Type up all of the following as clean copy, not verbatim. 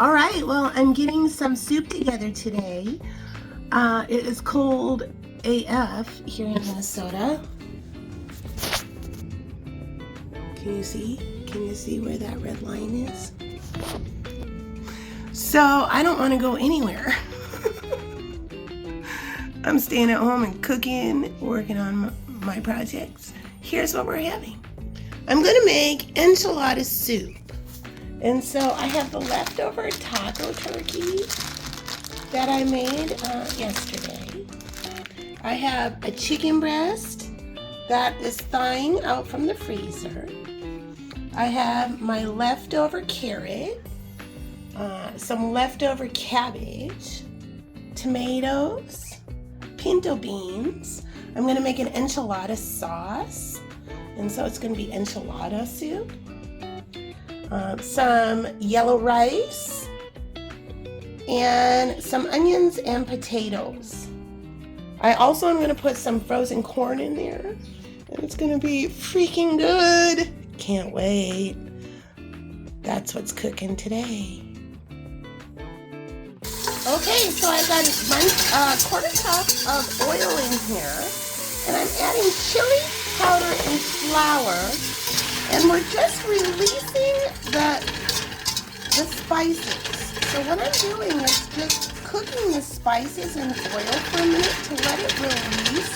All right, well, I'm getting some soup together today. It is cold AF here in Minnesota. Can you see? Can you see where that red line is? So I don't want to go anywhere. I'm staying at home and cooking, working on my projects. Here's what we're having. I'm gonna make enchilada soup. And so I have the leftover taco turkey that I made yesterday. I have a chicken breast that is thawing out from the freezer. I have my leftover carrot, some leftover cabbage, tomatoes, pinto beans. I'm gonna make an enchilada sauce, and so it's gonna be enchilada soup. Some yellow rice, and some onions and potatoes. I also am going to put some frozen corn in there, and it's going to be freaking good. Can't wait. That's what's cooking today. Okay, so I've got 1/4 cup of oil in here, and I'm adding chili powder and flour. And we're just releasing the spices. So what I'm doing is just cooking the spices in oil for a minute to let it release.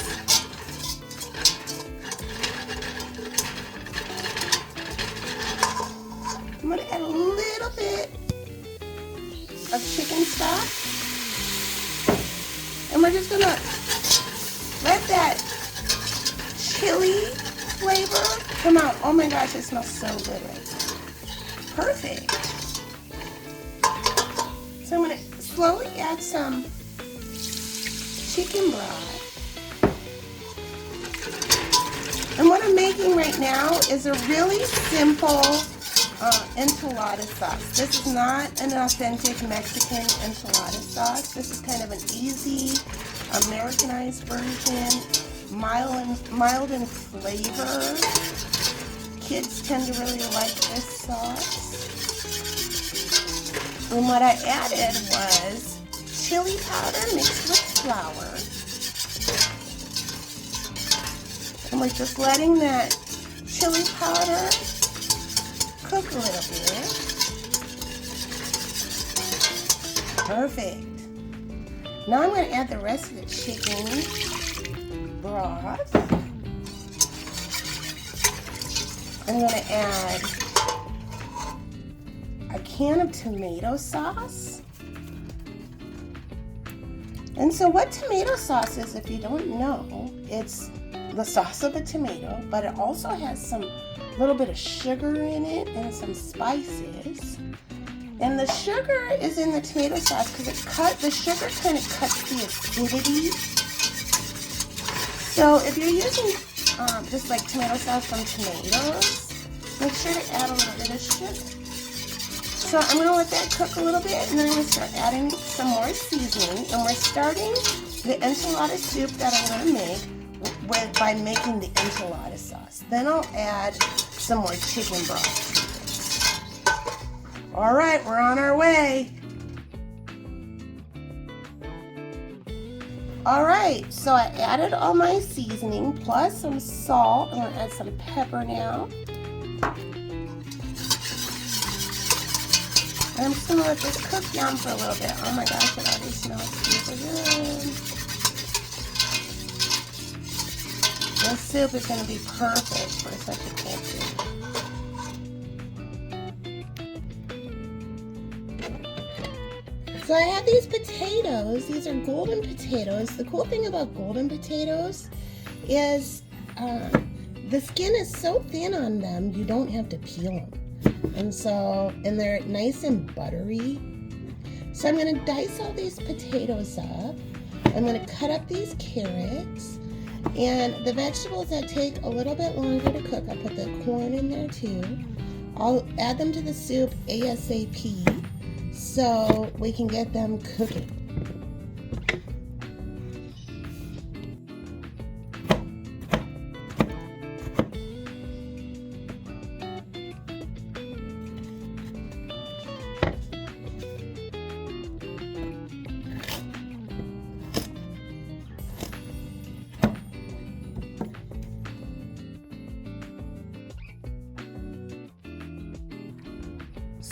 I'm going to add a little bit of chicken stock. And we're just going to let that chili flavor come out. Oh my gosh, it smells so good right now. Perfect. So I'm going to slowly add some chicken broth. And what I'm making right now is a really simple enchilada sauce. This is not an authentic Mexican enchilada sauce. This is kind of an easy Americanized version. Mild in flavor. Kids tend to really like this sauce. And what I added was chili powder mixed with flour. And we're just letting that chili powder cook a little bit. Perfect. Now I'm going to add the rest of the chicken broth. I'm going to add a can of tomato sauce. And so what tomato sauce is, if you don't know, it's the sauce of a tomato, but it also has some little bit of sugar in it and some spices. And the sugar is in the tomato sauce because the sugar kind of cuts the acidity. So if you're using just like tomato sauce from tomatoes, make sure to add a little bit of sugar. So I'm going to let that cook a little bit, and then I'm going to start adding some more seasoning. And we're starting the enchilada soup that I'm going to make by making the enchilada sauce. Then I'll add some more chicken broth to it. All right, we're on our way. All right, so I added all my seasoning plus some salt. I'm going to add some pepper now. And I'm just going to let this cook down for a little bit. Oh my gosh, it already smells super good. This soup is going to be perfect for such a cold soup. So I have these potatoes. These are golden potatoes. The cool thing about golden potatoes is the skin is so thin on them, you don't have to peel them. And they're nice and buttery. So I'm going to dice all these potatoes up. I'm going to cut up these carrots. And the vegetables that take a little bit longer to cook, I'll put the corn in there too. I'll add them to the soup ASAP so we can get them cooking.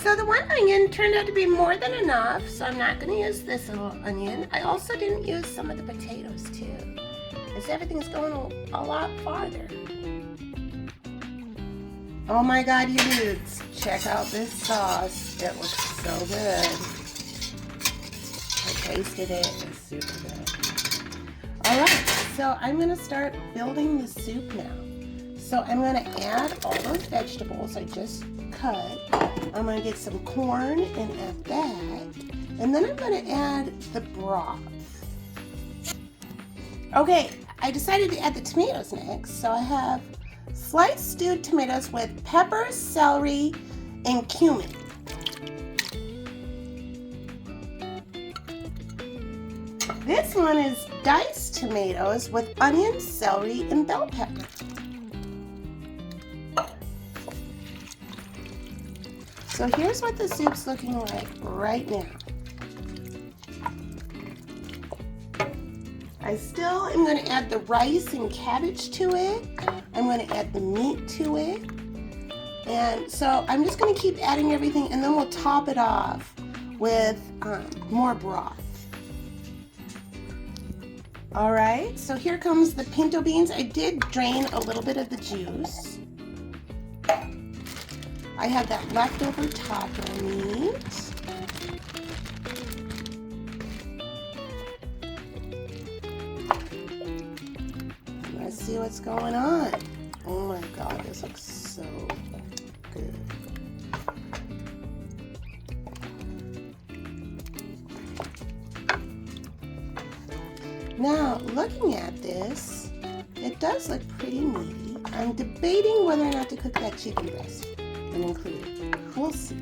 So the one onion turned out to be more than enough, so I'm not going to use this little onion. I also didn't use some of the potatoes too, because everything's going a lot farther. Oh my God, you dudes, check out this sauce. It looks so good. I tasted it, it's super good. All right, so I'm gonna start building the soup now. So I'm gonna add all those vegetables I just cut. I'm gonna get some corn and add that. And then I'm gonna add the broth. Okay, I decided to add the tomatoes next. So I have sliced stewed tomatoes with pepper, celery, and cumin. This one is diced tomatoes with onion, celery, and bell pepper. So here's what the soup's looking like right now. I still am going to add the rice and cabbage to it. I'm going to add the meat to it. And so I'm just going to keep adding everything, and then we'll top it off with more broth. All right, so here comes the pinto beans. I did drain a little bit of the juice. I have that leftover taco meat. Let's see what's going on. Oh my God, this looks so good. Now, looking at this, it does look pretty meaty. I'm debating whether or not to cook that chicken breast and include it. We'll see.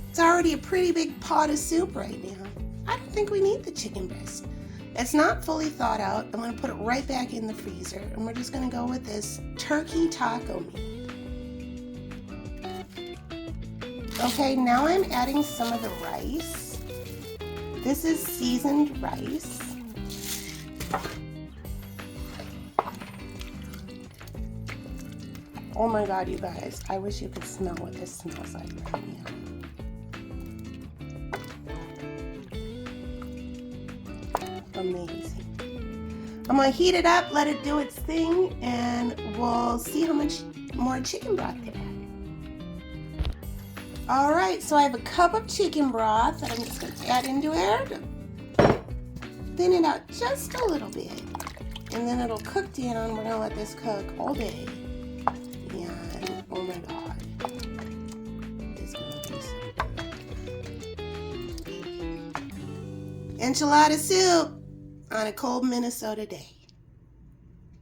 It's already a pretty big pot of soup right now. I don't think we need the chicken breast. It's not fully thawed out. I'm going to put it right back in the freezer, and we're just going to go with this turkey taco meat. Okay, now I'm adding some of the rice. This is seasoned rice. Oh my God, you guys, I wish you could smell what this smells like right now. Amazing. I'm gonna heat it up, let it do its thing, and we'll see how much more chicken broth to add. All right, so I have a cup of chicken broth that I'm just gonna add into it. Thin it out just a little bit, and then it'll cook down. We're gonna let this cook all day. And oh my God, it's gonna be so good. Enchilada soup on a cold Minnesota day.